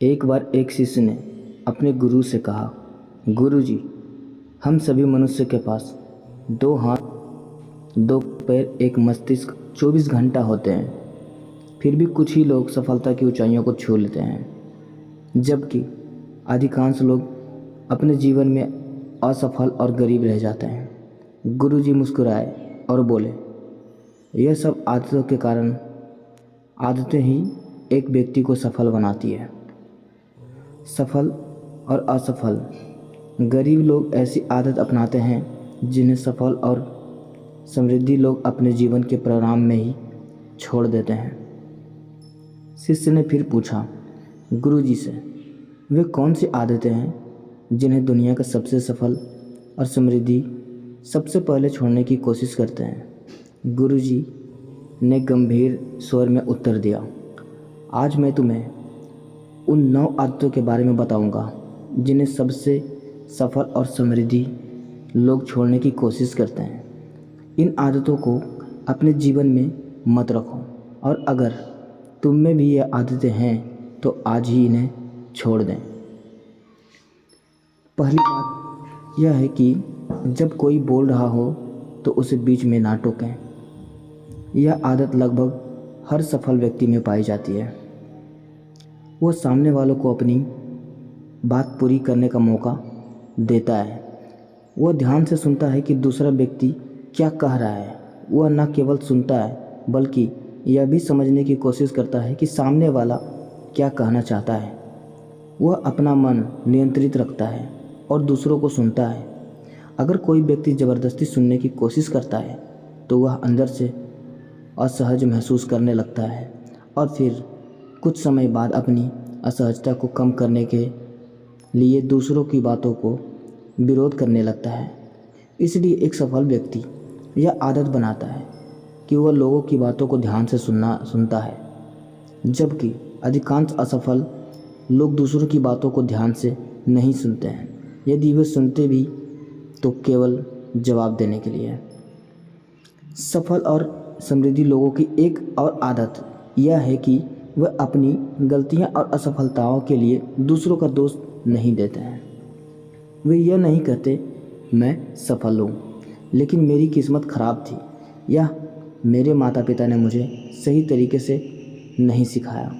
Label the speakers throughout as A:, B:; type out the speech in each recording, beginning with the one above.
A: एक बार एक शिष्य ने अपने गुरु से कहा, गुरु जी, हम सभी मनुष्य के पास दो हाथ, दो पैर, एक मस्तिष्क, 24 घंटा होते हैं। फिर भी कुछ ही लोग सफलता की ऊंचाइयों को छू लेते हैं, जबकि अधिकांश लोग अपने जीवन में असफल और गरीब रह जाते हैं। गुरु जी मुस्कुराए और बोले, यह सब आदतों के कारण, आदतें ही एक व्यक्ति को सफल बनाती है। सफल और असफल, गरीब लोग ऐसी आदत अपनाते हैं जिन्हें सफल और समृद्धि लोग अपने जीवन के परिणाम में ही छोड़ देते हैं। शिष्य ने फिर पूछा, गुरु जी से, वे कौन सी आदतें हैं जिन्हें दुनिया का सबसे सफल और समृद्धि सबसे पहले छोड़ने की कोशिश करते हैं? गुरु जी ने गंभीर स्वर में उत्तर दिया, आज मैं तुम्हें उन 9 आदतों के बारे में बताऊंगा जिन्हें सबसे सफल और समृद्धि लोग छोड़ने की कोशिश करते हैं। इन आदतों को अपने जीवन में मत रखो, और अगर तुम में भी ये आदतें हैं तो आज ही इन्हें छोड़ दें। पहली बात यह है कि जब कोई बोल रहा हो तो उसे बीच में ना टोकें। यह आदत लगभग हर सफल व्यक्ति में पाई जाती है। वह सामने वालों को अपनी बात पूरी करने का मौका देता है। वह ध्यान से सुनता है कि दूसरा व्यक्ति क्या कह रहा है। वह न केवल सुनता है बल्कि यह भी समझने की कोशिश करता है कि सामने वाला क्या कहना चाहता है। वह अपना मन नियंत्रित रखता है और दूसरों को सुनता है। अगर कोई व्यक्ति ज़बरदस्ती सुनने की कोशिश करता है तो वह अंदर से असहज महसूस करने लगता है और फिर कुछ समय बाद अपनी असहजता को कम करने के लिए दूसरों की बातों को विरोध करने लगता है। इसलिए एक सफल व्यक्ति यह आदत बनाता है कि वह लोगों की बातों को ध्यान से सुनता है, जबकि अधिकांश असफल लोग दूसरों की बातों को ध्यान से नहीं सुनते हैं। यदि वे सुनते भी तो केवल जवाब देने के लिए। सफल और समृद्धि लोगों की एक और आदत यह है कि वह अपनी गलतियां और असफलताओं के लिए दूसरों का दोष नहीं देते हैं। वे यह नहीं कहते, मैं सफल हूँ लेकिन मेरी किस्मत खराब थी, या मेरे माता पिता ने मुझे सही तरीके से नहीं सिखाया,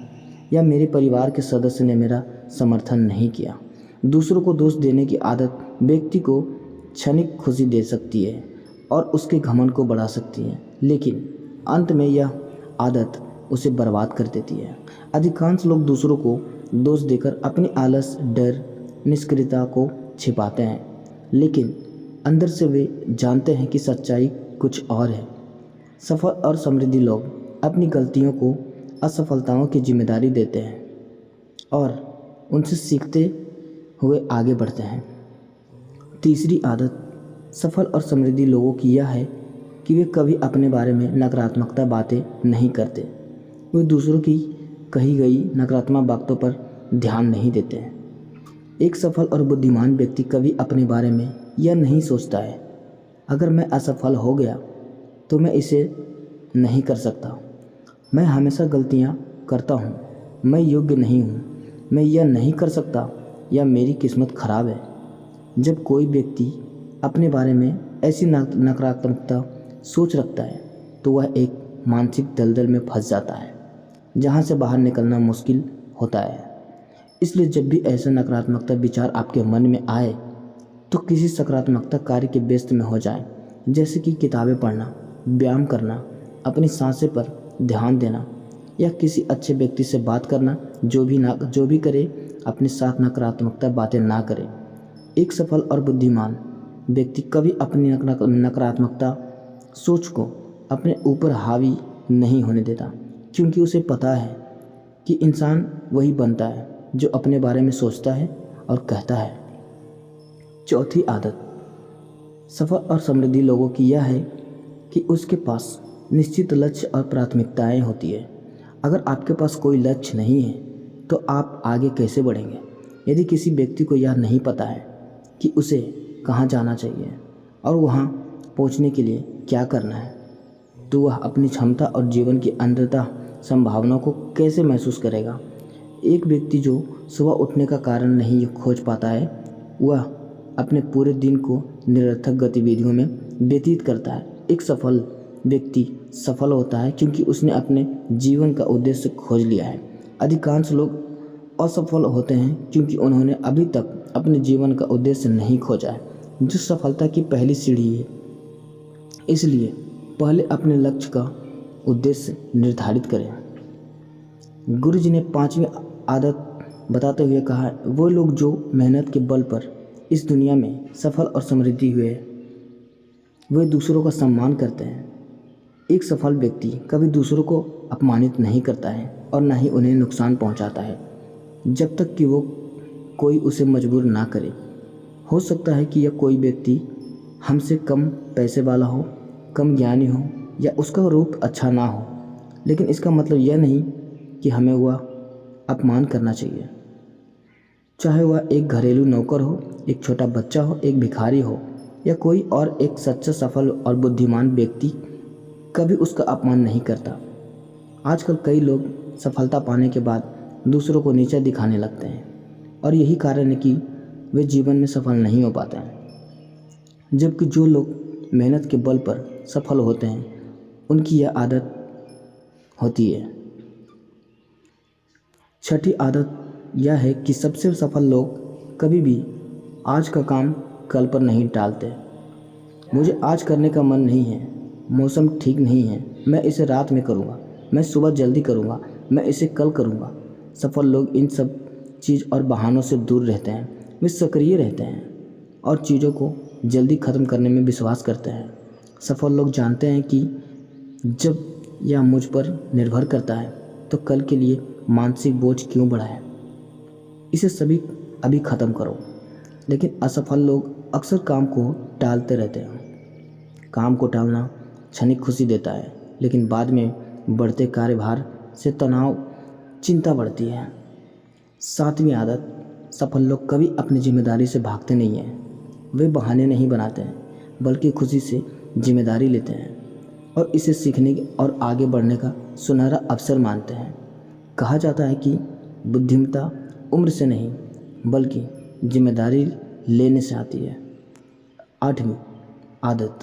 A: या मेरे परिवार के सदस्य ने मेरा समर्थन नहीं किया। दूसरों को दोष देने की आदत व्यक्ति को क्षणिक खुशी दे सकती है और उसके घमंड को बढ़ा सकती है, लेकिन अंत में यह आदत उसे बर्बाद कर देती है। अधिकांश लोग दूसरों को दोष देकर अपनी आलस, डर, निष्क्रियता को छिपाते हैं, लेकिन अंदर से वे जानते हैं कि सच्चाई कुछ और है। सफल और समृद्धि लोग अपनी गलतियों को, असफलताओं की जिम्मेदारी देते हैं और उनसे सीखते हुए आगे बढ़ते हैं। तीसरी आदत सफल और समृद्धि लोगों की यह है कि वे कभी अपने बारे में नकारात्मकता बातें नहीं करते। वे दूसरों की कही गई नकारात्मक बातों पर ध्यान नहीं देते हैं। एक सफल और बुद्धिमान व्यक्ति कभी अपने बारे में यह नहीं सोचता है, अगर मैं असफल हो गया तो मैं इसे नहीं कर सकता, मैं हमेशा गलतियां करता हूं, मैं योग्य नहीं हूं, मैं यह नहीं कर सकता, या मेरी किस्मत खराब है। जब कोई व्यक्ति अपने बारे में ऐसी नकारात्मकता सोच रखता है तो वह एक मानसिक दलदल में फंस जाता है जहां से बाहर निकलना मुश्किल होता है। इसलिए जब भी ऐसा नकारात्मकता विचार आपके मन में आए तो किसी सकारात्मकता कार्य के व्यस्त में हो जाएं, जैसे कि किताबें पढ़ना, व्यायाम करना, अपनी सांसें पर ध्यान देना, या किसी अच्छे व्यक्ति से बात करना। जो भी करे अपने साथ नकारात्मकता बातें ना करे। एक सफल और बुद्धिमान व्यक्ति कभी अपनी नकारात्मकता सोच को अपने ऊपर हावी नहीं होने देता, क्योंकि उसे पता है कि इंसान वही बनता है जो अपने बारे में सोचता है और कहता है। चौथी आदत सफल और समृद्धि लोगों की यह है कि उसके पास निश्चित लक्ष्य और प्राथमिकताएं होती है। अगर आपके पास कोई लक्ष्य नहीं है तो आप आगे कैसे बढ़ेंगे? यदि किसी व्यक्ति को यह नहीं पता है कि उसे कहाँ जाना चाहिए और वहाँ पहुँचने के लिए क्या करना है, तो वह अपनी क्षमता और जीवन की अंततः संभावनाओं को कैसे महसूस करेगा? एक व्यक्ति जो सुबह उठने का कारण नहीं खोज पाता है, वह अपने पूरे दिन को निरर्थक गतिविधियों में व्यतीत करता है। एक सफल व्यक्ति सफल होता है क्योंकि उसने अपने जीवन का उद्देश्य खोज लिया है। अधिकांश लोग असफल होते हैं क्योंकि उन्होंने अभी तक अपने जीवन का उद्देश्य नहीं खोजा है, जो सफलता की पहली सीढ़ी है। इसलिए पहले अपने लक्ष्य का उद्देश्य निर्धारित करें। गुरुजी ने 5वीं आदत बताते हुए कहा, वो लोग जो मेहनत के बल पर इस दुनिया में सफल और समृद्धि हुए, वे दूसरों का सम्मान करते हैं। एक सफल व्यक्ति कभी दूसरों को अपमानित नहीं करता है और न ही उन्हें नुकसान पहुंचाता है, जब तक कि वो कोई उसे मजबूर ना करे। हो सकता है कि यह कोई व्यक्ति हमसे कम पैसे वाला हो, कम ज्ञानी हो या उसका रूप अच्छा ना हो, लेकिन इसका मतलब यह नहीं कि हमें वह अपमान करना चाहिए। चाहे वह एक घरेलू नौकर हो, एक छोटा बच्चा हो, एक भिखारी हो या कोई और, एक सच्चा सफल और बुद्धिमान व्यक्ति कभी उसका अपमान नहीं करता। आजकल कई लोग सफलता पाने के बाद दूसरों को नीचा दिखाने लगते हैं और यही कारण है कि वे जीवन में सफल नहीं हो पाते हैं। जबकि जो लोग मेहनत के बल पर सफल होते हैं, उनकी यह आदत होती है। 6ठी आदत यह है कि सबसे सफल लोग कभी भी आज का काम कल पर नहीं टालते। मुझे आज करने का मन नहीं है, मौसम ठीक नहीं है, मैं इसे रात में करूँगा, मैं सुबह जल्दी करूँगा, मैं इसे कल करूँगा। सफल लोग इन सब चीज़ और बहानों से दूर रहते हैं। वे सक्रिय रहते हैं और चीज़ों को जल्दी ख़त्म करने में विश्वास करते हैं। सफल लोग जानते हैं कि जब यह मुझ पर निर्भर करता है तो कल के लिए मानसिक बोझ क्यों बढ़ाएं, इसे सभी अभी ख़त्म करो। लेकिन असफल लोग अक्सर काम को टालते रहते हैं। काम को टालना क्षणिक खुशी देता है, लेकिन बाद में बढ़ते कार्यभार से तनाव, चिंता बढ़ती है। 7वीं आदत, सफल लोग कभी अपनी जिम्मेदारी से भागते नहीं हैं। वे बहाने नहीं बनाते हैं, बल्कि खुशी से जिम्मेदारी लेते हैं और इसे सीखने और आगे बढ़ने का सुनहरा अवसर मानते हैं। कहा जाता है कि बुद्धिमत्ता उम्र से नहीं बल्कि जिम्मेदारी लेने से आती है। 8वीं आदत,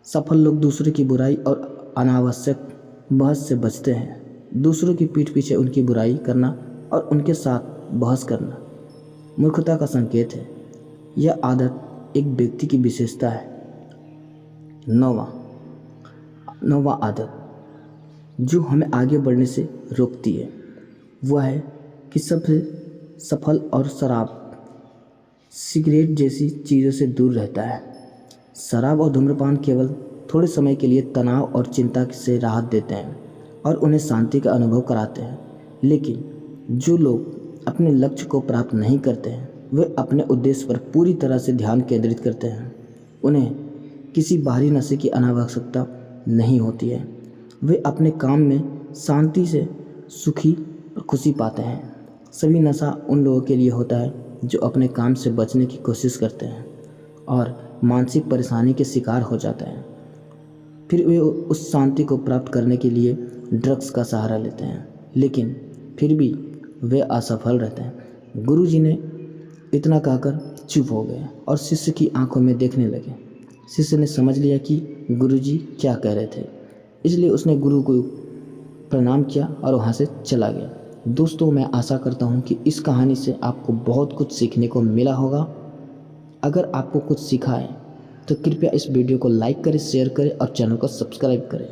A: सफल लोग दूसरे की बुराई और अनावश्यक बहस से बचते हैं। दूसरों की पीठ पीछे उनकी बुराई करना और उनके साथ बहस करना मूर्खता का संकेत है। यह आदत एक व्यक्ति की विशेषता है। 9वां आदत जो हमें आगे बढ़ने से रोकती है, वह है कि सबसे सफल और शराब, सिगरेट जैसी चीज़ों से दूर रहता है। शराब और धूम्रपान केवल थोड़े समय के लिए तनाव और चिंता से राहत देते हैं और उन्हें शांति का अनुभव कराते हैं, लेकिन जो लोग अपने लक्ष्य को प्राप्त नहीं करते हैं, वे अपने उद्देश्य पर पूरी तरह से ध्यान केंद्रित करते हैं। उन्हें किसी बाहरी नशे की अनावश्यकता नहीं होती है। वे अपने काम में शांति से सुखी और खुशी पाते हैं। सभी नशा उन लोगों के लिए होता है जो अपने काम से बचने की कोशिश करते हैं और मानसिक परेशानी के शिकार हो जाते हैं। फिर वे उस शांति को प्राप्त करने के लिए ड्रग्स का सहारा लेते हैं, लेकिन फिर भी वे असफल रहते हैं। गुरुजी ने इतना कहकर चुप हो गए और शिष्य की आंखों में देखने लगे। शिष्य ने समझ लिया कि गुरुजी क्या कह रहे थे, इसलिए उसने गुरु को प्रणाम किया और वहाँ से चला गया। दोस्तों, मैं आशा करता हूँ कि इस कहानी से आपको बहुत कुछ सीखने को मिला होगा। अगर आपको कुछ सीखा है तो कृपया इस वीडियो को लाइक करें, शेयर करें और चैनल को सब्सक्राइब करें।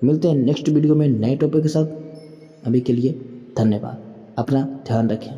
A: मिलते हैं नेक्स्ट वीडियो में नए टॉपिक के साथ। अभी के लिए धन्यवाद। अपना ध्यान रखें।